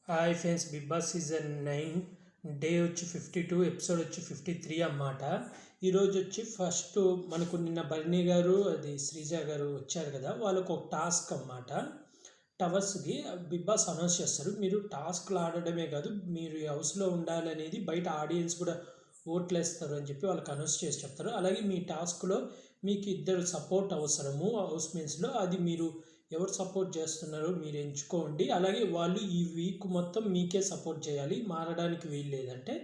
Hi friends, Bigg Boss season 9 day వచ్చి 52, episode వచ్చి 53 అన్నమాట. ఈరోజు వచ్చి ఫస్ట్ మనకు నిన్న బర్నీ గారు అది శ్రీజ గారు వచ్చారు కదా, వాళ్ళకు ఒక టాస్క్ అన్నమాట. టవర్స్కి బిగ్ బాస్ అనౌన్స్ చేస్తారు. మీరు టాస్క్లు ఆడడమే కాదు, మీరు ఈ హౌస్లో ఉండాలనేది బయట ఆడియన్స్ కూడా ఓట్లు వేస్తారు అని చెప్పి వాళ్ళకి అనౌన్స్ చేసి చెప్తారు. అలాగే మీ టాస్క్లో మీకు ఇద్దరు సపోర్ట్ అవసరము హౌస్ మేట్స్లో, అది మీరు ఎవరు సపోర్ట్ చేస్తున్నారో మీరు ఎంచుకోండి. అలాగే వాళ్ళు ఈ వీక్ మొత్తం మీకే సపోర్ట్ చేయాలి, మారడానికి వీలు లేదంటే.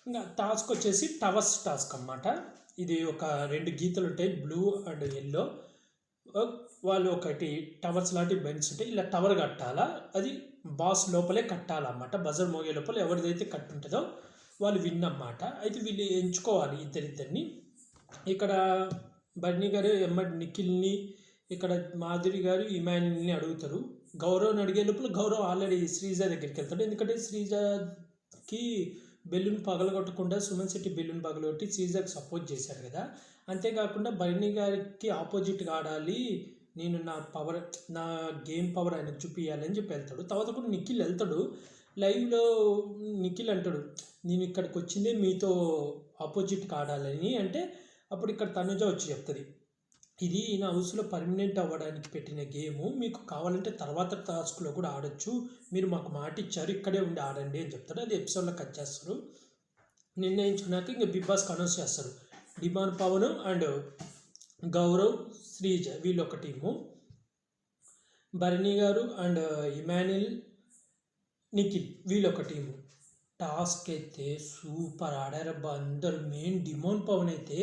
ఇంకా టాస్క్ వచ్చేసి టవర్స్ టాస్క్ అన్నమాట. ఇది ఒక 2 గీతలు ఉంటాయి, బ్లూ అండ్ ఎల్లో. వాళ్ళు ఒకటి టవర్స్ లాంటి బెంచ్ ఉంటాయి, ఇలా టవర్ కట్టాలా, అది బాస్ లోపలే కట్టాలన్నమాట. బజర్ మోగే లోపల ఎవరిదైతే కట్టుంటుందో వాళ్ళు విన్ అన్నమాట. అయితే వీళ్ళు ఎంచుకోవాలి ఇద్దరిద్దరిని. ఇక్కడ బర్నీ గారు ఎమ్మడి నిఖిల్ని, ఇక్కడ మాధురి గారు ఇమాన్యుల్ని అడుగుతారు. గౌరవ్ని అడిగే లోపల గౌరవ్ ఆల్రెడీ శ్రీజ దగ్గరికి వెళ్తాడు. ఎందుకంటే శ్రీజకి బెలూన్ పగలగొట్టకుండా సుమన్ శెట్టి బెలూన్ పగలగొట్టి శ్రీజకి సపోర్ట్ చేశాడు కదా. అంతేకాకుండా బర్నీ గారికి ఆపోజిట్గా ఆడాలి, నేను నా గేమ్ పవర్ ఆయనకు చూపించాలని చెప్పి వెళ్తాడు. తర్వాత కూడా నిఖిల్ వెళ్తాడు. లైవ్లో నిఖిల్ అంటాడు, నేను ఇక్కడికి వచ్చిందే మీతో ఆపోజిట్గా ఆడాలని. అంటే అప్పుడు ఇక్కడ తనుజ వచ్చి చెప్తుంది, ఇది నా హౌస్లో పర్మనెంట్ అవ్వడానికి పెట్టిన గేము, మీకు కావాలంటే తర్వాత టాస్క్లో కూడా ఆడొచ్చు, మీరు మాకు మాట ఇచ్చారు, ఇక్కడే ఉండి ఆడండి అని చెప్తాడు. అది ఎపిసోడ్లో కట్ చేస్తారు. నిర్ణయించుకున్నాక ఇంకా బిగ్ బాస్కి అనౌన్స్ చేస్తారు. డిమాండ్ పవన్ అండ్ గౌరవ్, శ్రీజ వీళ్ళు ఒక team, Bharani garu and Emmanuel, Nikhil వీళ్ళు ఒక టీము. టాస్క్ అయితే సూపర్ ఆడారబ్బా అందరు. మెయిన్ డిమాండ్ పవన్ అయితే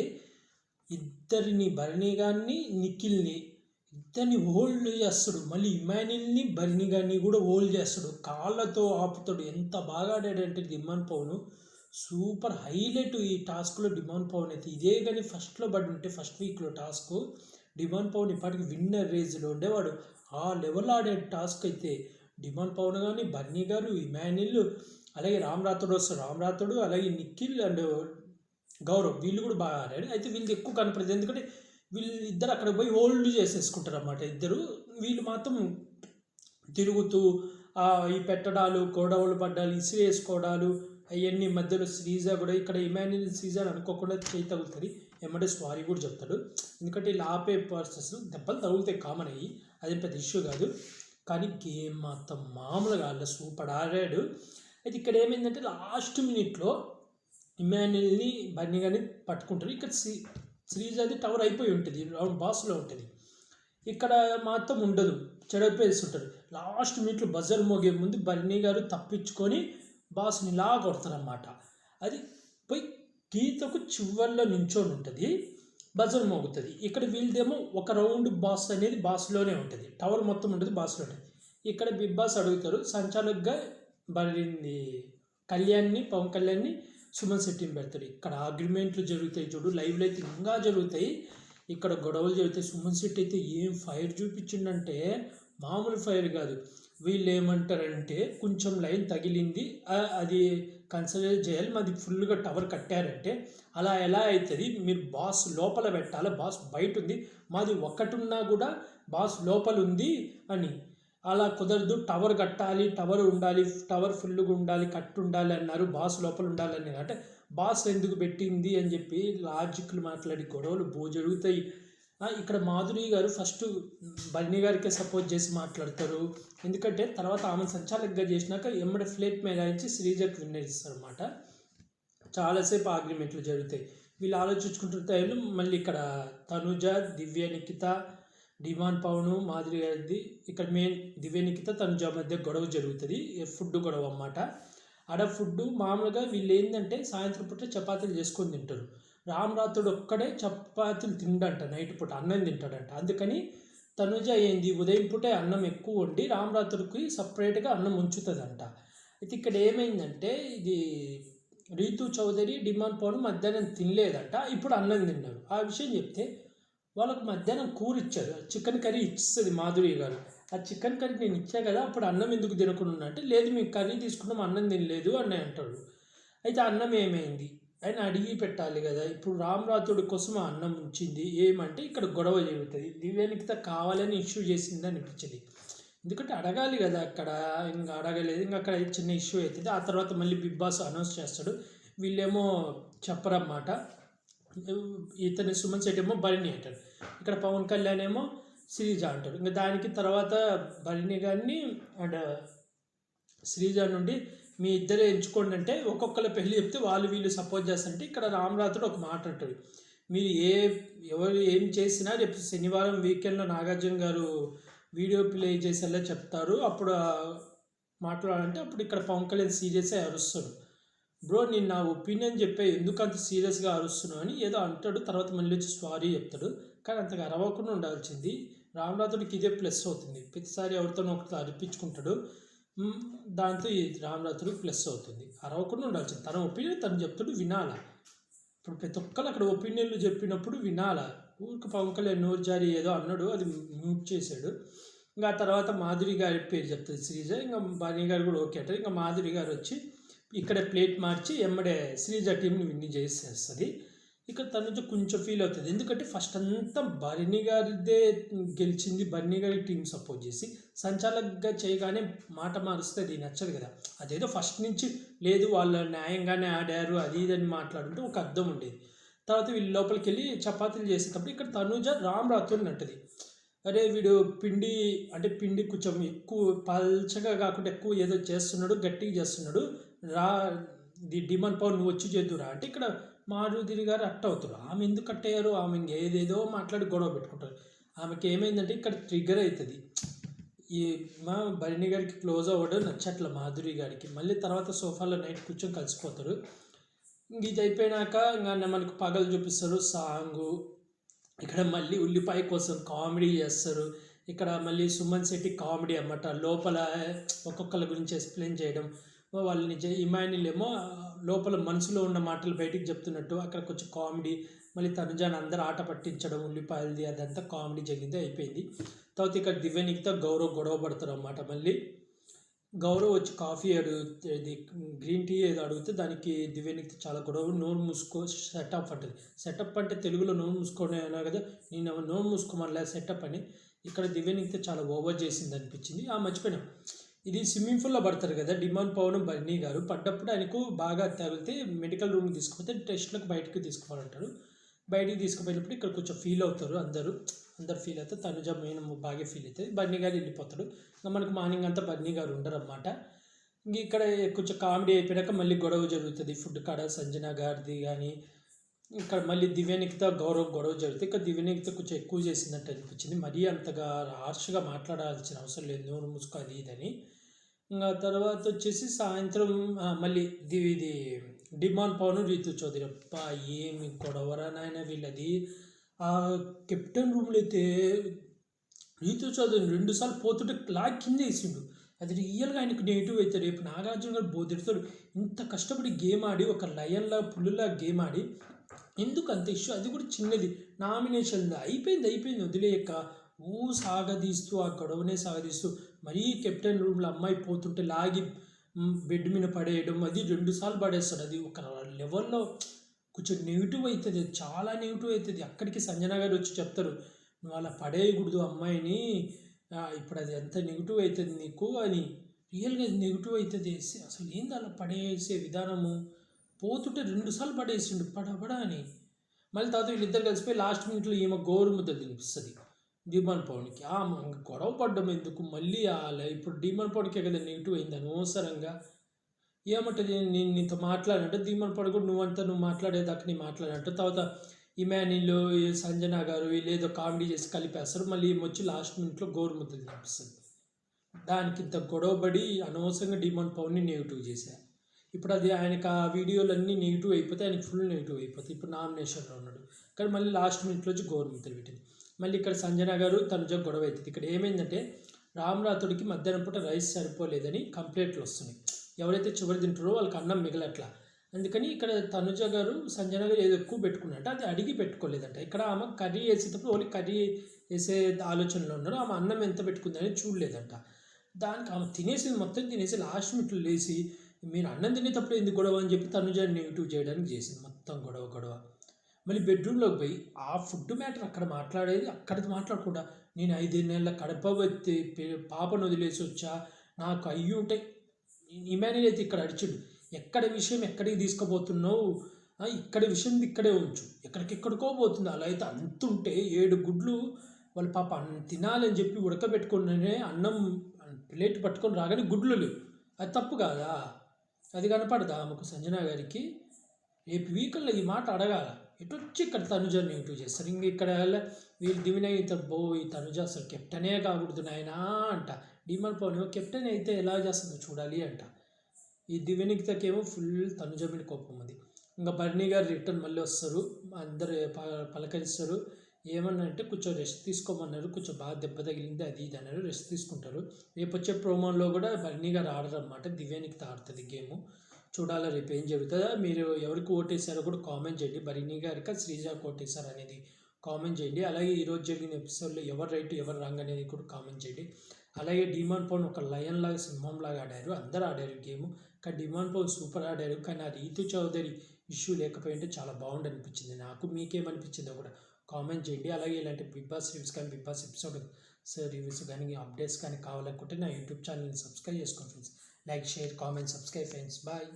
ఇద్దరిని, భరణి గారిని నిఖిల్ని ఇద్దరిని హోల్డ్ చేస్తాడు. మళ్ళీ ఇమాన్యుల్ని భరణి గారిని కూడా హోల్డ్ చేస్తాడు, కాళ్ళతో ఆపుతాడు. ఎంత బాగా ఆడాడంటే డిమాండ్ పవన్ సూపర్ హైలైట్ ఈ టాస్క్లో. డిమాండ్ పవన్ అయితే ఇదే కానీ ఫస్ట్లో పడి ఉంటే, ఫస్ట్ వీక్లో టాస్క్ డిమాండ్ పవన్ ఇప్పటికి విన్నర్ రేంజ్లో ఉండేవాడు. ఆ లెవెల్ ఆడే టాస్క్ అయితే డిమాండ్ పవన్ కానీ, బర్నీ గారు, ఇమాన్యుల్, అలాగే రామరాథుడు వస్తాడు, రామరాథుడు, అలాగే నిఖిల్ అండ్ గౌరవ్ వీళ్ళు కూడా బాగా ఆడాడు. అయితే వీళ్ళు ఎక్కువ కనపడదు, ఎందుకంటే వీళ్ళిద్దరు అక్కడ పోయి హోల్డ్ చేసేసుకుంటారు అన్నమాట ఇద్దరు. వీళ్ళు మాత్రం తిరుగుతూ ఈ పెట్టడాలు, గొడవలు పడ్డాలు, ఇసిరేసుకోవడాలు అవన్నీ మధ్యలో. శ్రీజ కూడా ఇక్కడ ఇమాన్యుల్ శ్రీజ అనుకోకుండా చేయి తగులుతుంది, ఎమ్మడే సారీ కూడా చెప్తాడు. ఎందుకంటే ఇలా ఆపే పర్సన్స్ దెబ్బలు తగులుతాయి, కామన్ అయ్యి, అదేం పెద్ద ఇష్యూ కాదు. కానీ గేమ్ మాత్రం మామూలుగా అలా సూపర్ ఆడాడు. అయితే ఇక్కడ ఏమైందంటే లాస్ట్ మినిట్లో ఇమాన్యుల్ని బన్నీ గారిని పట్టుకుంటారు. ఇక్కడ శ్రీజాది టవర్ అయిపోయి ఉంటుంది, రౌండ్ బాస్లో ఉంటుంది. ఇక్కడ మాత్రం ఉండదు, చెడపేస్తుంటారు. లాస్ట్ మినిట్లో బజర్ మోగే ముందు బన్నీ గారు తప్పించుకొని బాస్ని ఇలా కొడతారన్నమాట. అది పోయి గీతకు చివర్లో నించొని ఉంటుంది, బజర్ మోగుతుంది. ఇక్కడ వీళ్ళదేమో ఒక రౌండ్ బాస్ అనేది బాస్లోనే ఉంటుంది, టవర్ మొత్తం ఉంటుంది బాస్లో ఉంటుంది. ఇక్కడ బిగ్ బాస్ అడుగుతారు సంచాలకుగా బరింది కళ్యాణ్ని, పవన్ కళ్యాణ్ని, సుమన్ శెట్టిని పెడతాడు. ఇక్కడ ఆర్గ్యుమెంట్లు జరుగుతాయి చూడు, లైవ్లో అయితే ఇంకా జరుగుతాయి. ఇక్కడ గొడవలు జరుగుతాయి. సుమన్ శెట్టి అయితే ఏం ఫైర్ చూపించిండంటే మామూలు ఫైర్ కాదు. వీళ్ళు ఏమంటారంటే కొంచెం లైన్ తగిలింది, అది కన్సిడర్ చేయాలి, మాది ఫుల్గా టవర్ కట్టారంటే అలా ఎలా అవుతుంది, మీరు బాస్ లోపల పెట్టాలి, బాస్ బయట ఉంది, మాది ఒక్కటున్నా కూడా బాస్ లోపల ఉంది అని. అలా కుదరదు, టవర్ కట్టాలి, టవర్ ఉండాలి, టవర్ ఫుల్గా ఉండాలి, కట్టు ఉండాలి అన్నారు, బాస్ లోపల ఉండాలని. అంటే బాస్ ఎందుకు పెట్టింది అని చెప్పి లాజిక్లు మాట్లాడి గొడవలు జరుగుతాయి. ఇక్కడ మాధురి గారు ఫస్ట్ బన్నీ గారికే సపోర్ట్ చేసి మాట్లాడతారు, ఎందుకంటే తర్వాత ఆమె సంచాలకుగా చేసినాక ఎమ్మడి ఫ్లేట్ మీద ఇచ్చి శ్రీజకి విన్నర్ ఇస్తారు అన్నమాట. చాలాసేపు ఆర్గ్యుమెంట్లు జరుగుతాయి, వీళ్ళు ఆలోచించుకుంటుంటే. మళ్ళీ ఇక్కడ తనుజ, దివ్య, నిఖిత, డిమాండ్ పవన్, మాధురి గారిది. ఇక్కడ మెయిన్ దివ్య, నిఖిత, తనుజ మధ్య గొడవ జరుగుతుంది, ఫుడ్ గొడవ అన్నమాట. ఆడ ఫుడ్ మామూలుగా వీళ్ళు ఏంటంటే సాయంత్రం పూట చపాతీలు చేసుకొని తింటారు. రామరాథుడు ఒక్కడే చపాతీలు తిండంట, నైట్ పూట అన్నం తింటాడంట. అందుకని తనుజ ఏంది ఉదయం పూటే అన్నం ఎక్కువ వండి రామరాథుడికి సపరేట్గా అన్నం ఉంచుతుందంట. అయితే ఇక్కడ ఏమైందంటే ఇది రీతు చౌదరి, డిమాండ్ పవన్ మధ్యాహ్నం తినలేదంట, ఇప్పుడు అన్నం తిన్నారు. ఆ విషయం చెప్తే వాళ్ళకు మధ్యాహ్నం కూర ఇచ్చారు, చికెన్ కర్రీ ఇస్తుంది మాధురి గారు. ఆ చికెన్ కర్రీ నేను ఇచ్చా కదా, అప్పుడు అన్నం ఎందుకు తినకుండా అంటే, లేదు మేము కర్రీ తీసుకున్నాం అన్నం తినలేదు అని అంటాడు. అయితే అన్నం ఏమైంది ఆయన అడిగి పెట్టాలి కదా. ఇప్పుడు రామరాథుడి కోసం ఆ అన్నం ఉంచింది ఏమంటే ఇక్కడ గొడవ జరుగుతుంది, దివ్యానికిత కావాలని ఇష్యూ చేసింది అనిపించింది. ఎందుకంటే అడగాలి కదా అక్కడ. ఇంకా అడగలేదు, ఇంకా అక్కడ చిన్న ఇష్యూ అవుతుంది. ఆ తర్వాత మళ్ళీ బిగ్ బాస్ అనౌన్స్ చేస్తాడు, వీళ్ళేమో చెప్పరన్నమాట. ఇతని సుమన్ శెట్టి ఏమో భరణి అంటాడు, ఇక్కడ పవన్ కళ్యాణ్ ఏమో శ్రీజ అంటాడు. ఇంకా దానికి తర్వాత భరణి గారిని అండ్ శ్రీజ నుండి మీ ఇద్దరే ఎంచుకోండి అంటే ఒక్కొక్కరు పెళ్ళి చెప్తే వాళ్ళు వీళ్ళు సపోర్ట్ చేస్తారంటే ఇక్కడ రామరాథుడు ఒక మాట అంటాడు, మీరు ఎవరు ఏం చేసినా రేపు శనివారం వీకెండ్లో నాగార్జున గారు వీడియో ప్లే చేసేలా చెప్తారు, అప్పుడు మాట్లాడాలంటే అప్పుడు ఇక్కడ పవన్ కళ్యాణ్ సీరియస్గా అరుస్తాడు. బ్రో నేను నా ఒపీనియన్ చెప్పే ఎందుకు అంత సీరియస్గా అరుస్తున్నావు అని ఏదో అంటాడు. తర్వాత మళ్ళీ వచ్చి సారీ చెప్తాడు. కానీ అంతగా అరవకుండా ఉండాల్సింది. రామరాథుడికి ఇదే ప్లస్ అవుతుంది, ప్రతిసారి ఎవరితోనో ఒకరితో అరిపించుకుంటాడు, దాంతో ఈ రామరాథుడికి ప్లస్ అవుతుంది. అరవకుండా ఉండాల్సింది, తన ఒపీనియన్ తను చెప్తాడు, వినాలా. ఇప్పుడు ప్రతి ఒక్కరు అక్కడ ఒపీనియన్లు చెప్పినప్పుడు వినాలా. ఊరికి పవన్ కళ్యాణ్ నోరు జారి ఏదో అన్నాడు, అది మ్యూట్ చేశాడు. ఇంకా తర్వాత మాధురి గారి పేరు చెప్తుంది శ్రీజ, ఇంకా భార్య గారు కూడా ఓకే అంటారు. ఇంకా మాధురి గారు వచ్చి ఇక్కడ ప్లేట్ మార్చి ఎమ్మడే శ్రీజ టీంని విన్ చేసేస్తుంది. ఇక్కడ తన నుంచి కొంచెం ఫీల్ అవుతుంది, ఎందుకంటే ఫస్ట్ అంతా భరణి గారిదే గెలిచింది, భరణి గారి టీం సపోర్ట్ చేసి సంచాలకుగా చేయగానే మాట మారుస్తే అది నచ్చదు కదా. అదేదో ఫస్ట్ నుంచి లేదు వాళ్ళు న్యాయంగానే ఆడారు అది ఇదని మాట్లాడుంటే ఒక అర్థం ఉండేది. తర్వాత వీళ్ళు లోపలికి వెళ్ళి చపాతీలు చేసేటప్పుడు ఇక్కడ తనుజ రామ్ రాథోడ్ని అంటది, అరే వీడు పిండి కొంచెం ఎక్కువ పల్చగా కాకుండా ఎక్కువ ఏదో చేస్తున్నాడు, గట్టిగా చేస్తున్నాడు, డిమాండ్ పవర్ నువ్వు వచ్చి చేద్దురా అంటే ఇక్కడ మారుతిరి గారు అట్ట అవుతారు. ఆమె ఎందుకు కట్టయ్యారు, ఆమె ఏదేదో మాట్లాడి గొడవ పెట్టుకుంటారు. ఆమెకి ఏమైందంటే ఇక్కడ ట్రిగ్గర్ అవుతుంది, ఈ మా భరణి గారికి క్లోజ్ అవ్వడం నచ్చట్ల మాధురి గారికి. మళ్ళీ తర్వాత సోఫాలో నైట్ కూర్చొని కలిసిపోతారు. ఇది అయిపోయినాక ఇంకా మనకు పగలు చూపిస్తారు సాంగు. ఇక్కడ మళ్ళీ ఉల్లిపాయ కోసం కామెడీ చేస్తారు. ఇక్కడ మళ్ళీ సుమన్ శెట్టి కామెడీ అన్నమాట, లోపల ఒక్కొక్కరి గురించి ఎక్స్ప్లెయిన్ చేయడం, వాళ్ళని ఇమాన్యుల్ ఏమో లోపల మనసులో ఉన్న మాటలు బయటికి చెప్తున్నట్టు అక్కడ కొంచెం కామెడీ. మళ్ళీ తనుజాని అందరూ ఆట పట్టించడం ఉల్లిపాయలది అదంతా కామెడీ జరిగింది, అయిపోయింది. తర్వాత ఇక్కడ దివ్యనికితో గొడవ పడతారు అన్నమాట. మళ్ళీ గౌరవ్ వచ్చి కాఫీ ఇది గ్రీన్ టీ ఏదో అడిగితే దానికి దివ్యనికితో చాలా గొడవ, నోరు మూసుకో సెటప్ అంటుంది. సెటప్ అంటే తెలుగులో నోరు మూసుకొని అన్నా కదా, నేను నోరు మూసుకోమనిలే సెటప్ అని. ఇక్కడ దివ్యనికితో చాలా ఓవర్ చేసింది అనిపించింది. మర్చిపోయినాం, ఇది స్విమ్మింగ్ పూల్లో పడతారు కదా డిమాండ్ పవన్ భరణి గారు, పడ్డప్పుడు ఆయనకు బాగా తగిలితే మెడికల్ రూమ్కి తీసుకుపోతే టెస్ట్లకు బయటకు తీసుకుపోవాలంటారు. బయటికి తీసుకుపోయినప్పుడు ఇక్కడ కొంచెం ఫీల్ అవుతారు, అందరూ ఫీల్ అవుతారు. తనుజ మెయిన్ బాగా ఫీల్ అవుతుంది. భరణి గారు వెళ్ళిపోతాడు. ఇంకా మనకు మార్నింగ్ అంతా భరణి గారు ఉండరు అన్నమాట. ఇంక ఇక్కడ కొంచెం కామెడీ అయిపోయాక మళ్ళీ గొడవ జరుగుతుంది ఫుడ్ కాడ, సంజన గారిది కానీ. ఇక్కడ మళ్ళీ దివ్యనికితో గొడవ జరుగుతుంది. ఇక్కడ దివ్యనికితో కొంచెం ఎక్కువ చేసిందంటే అనిపించింది, మరీ అంతగా హార్ష్గా మాట్లాడాల్సిన అవసరం లేదు, నోరు మూసుకో అది ఇదని. ఇంకా తర్వాత వచ్చేసి సాయంత్రం మళ్ళీ ఇది డిమాండ్ పవన్ రీతు చౌదరి, అప్ప ఏమి గొడవరా నాయన వీళ్ళది. ఆ కెప్టెన్ రూమ్లో అయితే రీతు చౌదరిని 2 సార్లు పోతుంటే లాగ్ కింద వేసిండు, అది రియల్గా ఆయనకు నెగిటివ్ అవుతాడు. రేపు నాగార్జున గారు బోధిడతాడు, ఇంత కష్టపడి గేమ్ ఆడి ఒక లయన్లా పుల్లులా గేమ్ ఆడి ఎందుకు అంత ఇష్యూ, అది కూడా చిన్నది నామినేషన్ అయిపోయింది వదిలేయక సాగదీస్తూ ఆ గొడవనే సాగదీస్తూ మరీ కెప్టెన్ రూమ్లో అమ్మాయి పోతుంటే లాగి బెడ్ మీద పడేయడం, అది 2 సార్లు పడేస్తాడు. అది ఒక లెవెల్లో కొంచెం నెగిటివ్ అవుతుంది, చాలా నెగిటివ్ అవుతుంది. అక్కడికి సంజన గారు వచ్చి చెప్తారు, నువ్వు అలా పడేయకూడదు అమ్మాయిని, ఇప్పుడు అది ఎంత నెగిటివ్ అవుతుంది నీకు అని. రియల్గా నెగిటివ్ అవుతుంది, అసలు ఏంది అలా పడేసే విధానము, పోతుంటే 2 సార్లు పడేసిండు పడబడా అని. మళ్ళీ తర్వాత వీళ్ళిద్దరు కలిసిపోయి లాస్ట్ మినిట్లో ఈమె గోరుముద్ద తినిపిస్తుంది డిమాండ్ పవన్కి. గొడవ పడ్డం ఎందుకు మళ్ళీ ఇప్పుడు డిమాండ్ పవన్కే కదా నెగిటివ్ అయింది అనవసరంగా. ఏమంటుంది, నేను నీతో మాట్లాడంటే డిమాండ్ పవన్ కూడా నువ్వు మాట్లాడేదాకా నేను మాట్లాడంటే. తర్వాత ఇమాన్యుల్ సంజన గారు వీళ్ళు ఏదో కామెడీ చేసి కలిపేస్తారు. మళ్ళీ వచ్చి లాస్ట్ మినిట్లో గోరుముద్ద తినిపిస్తుంది. దానికి ఇంత గొడవపడి అనవసరంగా డిమాండ్ పవన్ని నెగిటివ్ చేశారు. ఇప్పుడు అది ఆయనకు ఆ వీడియోలన్నీ నెగిటివ్ అయిపోతే ఆయనకి ఫుల్ నెగిటివ్ అయిపోతాయి. ఇప్పుడు నామినేషన్లో ఉన్నాడు కానీ మళ్ళీ లాస్ట్ మినిట్లో వచ్చి గోరుముద్దలు పెట్టింది. మళ్ళీ ఇక్కడ సంజన గారు తనుజ గొడవ అవుతుంది. ఇక్కడ ఏమైందంటే రామరాథుడికి మధ్యాహ్నం పూట రైస్ సరిపోలేదని కంప్లైంట్లు వస్తున్నాయి. ఎవరైతే చివరి తింటారో వాళ్ళకి అన్నం మిగలట్లా. అందుకని ఇక్కడ తనుజ గారు సంజన గారు ఏదో ఎక్కువ పెట్టుకున్నట్ట, అది అడిగి పెట్టుకోలేదంట. ఇక్కడ ఆమె కర్రీ వేసేటప్పుడు ఓన్లీ కర్రీ వేసే ఆలోచనలో ఉన్నారు, ఆమె అన్నం ఎంత పెట్టుకుందని చూడలేదంట. దానికి ఆమె మొత్తం తినేసి లాస్ట్ మినిట్లో లేచి మీరు అన్నం తినేటప్పుడు ఎందుకు గొడవ అని చెప్పి తనుజాని నెగిటివ్ చేయడానికి చేసింది. మొత్తం గొడవ. మళ్ళీ బెడ్రూమ్లోకి పోయి ఆ ఫుడ్ మ్యాటర్ అక్కడ మాట్లాడేది, అక్కడిది మాట్లాడకుండా నేను 5 నెలల కడప పాపను వదిలేసి వచ్చా, నాకు అయ్యి ఉంటే ఇమాన్యుల్ అయితే ఇక్కడ అడిచాడు, ఎక్కడ విషయం ఎక్కడికి తీసుకుపోతున్నావు, ఇక్కడి విషయం ఇక్కడే ఉంచు, ఎక్కడికెక్కడికో పోతుంది. అలా అయితే అంతుంటే 7 గుడ్లు వాళ్ళ పాప తినాలని చెప్పి ఉడకబెట్టుకునే అన్నం ప్లేట్ పట్టుకొని రాగానే గుడ్లు లేవు. అది తప్పు కాదా? అది కనపడదా ఆమెకు, సంజన గారికి? రేపు వీకల్లో ఈ మాట అడగాల. వచ్చి ఇక్కడ తనుజని ఇంటూ చేస్తారు. ఇంక ఇక్కడ వీళ్ళు దివినయ్ ఈ తనుజ అసలు కెప్టెనే కాకూడదు నాయనా అంట. డిమాండ్ పవన్ కెప్టెన్ అయితే ఎలా చేస్తుందో చూడాలి అంట. ఈ దివ్యనికితకేమో ఫుల్ తనుజ మీద కోపం ఉంది. ఇంకా బర్నీ గారు రిటర్న్ మళ్ళీ వస్తారు, అందరు పలకరిస్తారు. ఏమన్నా అంటే కొంచెం రెస్ట్ తీసుకోమన్నారు, కొంచెం బాగా దెబ్బ తగిలింది అది ఇది అన్నారు, రెస్ట్ తీసుకుంటారు. రేపు వచ్చే ప్రోమోలో కూడా బర్నీ గారు ఆడరు అనమాట, దివ్యానికిత ఆడుతుంది గేము. చూడాలా రేపు ఏం జరుగుతుందో. మీరు ఎవరికి ఓటేసారో కూడా కామెంట్ చేయండి. బర్నీ గారికి శ్రీజాకి ఓటేసారు అనేది కామెంట్ చేయండి. అలాగే ఈరోజు జరిగిన ఎపిసోడ్లో ఎవరు రైట్ ఎవరు రాంగ్ అనేది కూడా కామెంట్ చేయండి. అలాగే డిమాండ్ పవన్ ఒక లయన్ లాగా సింహం లాగా ఆడారు, అందరూ ఆడారు గేమ్. కానీ డిమాండ్ పవన్ సూపర్ ఆడారు. కానీ ఆ రీతు చౌదరి ఇష్యూ లేకపోయింటే చాలా బాగుండి అనిపించింది నాకు. మీకేమనిపించిందో కూడా కామెంట్ చేయండి. అలాగే ఇలాంటి బిగ్ బాస్ రివ్యూస్ కానీ బిగ్ బాస్ ఎపిసోడ్ రివ్యూస్ కానీ అప్డేట్స్ కానీ కావాలనుకుంటే నా యూట్యూబ్ ఛానల్ని సబ్స్క్రైబ్ చేసుకోండి friends. Like share comment subscribe friends. Bye.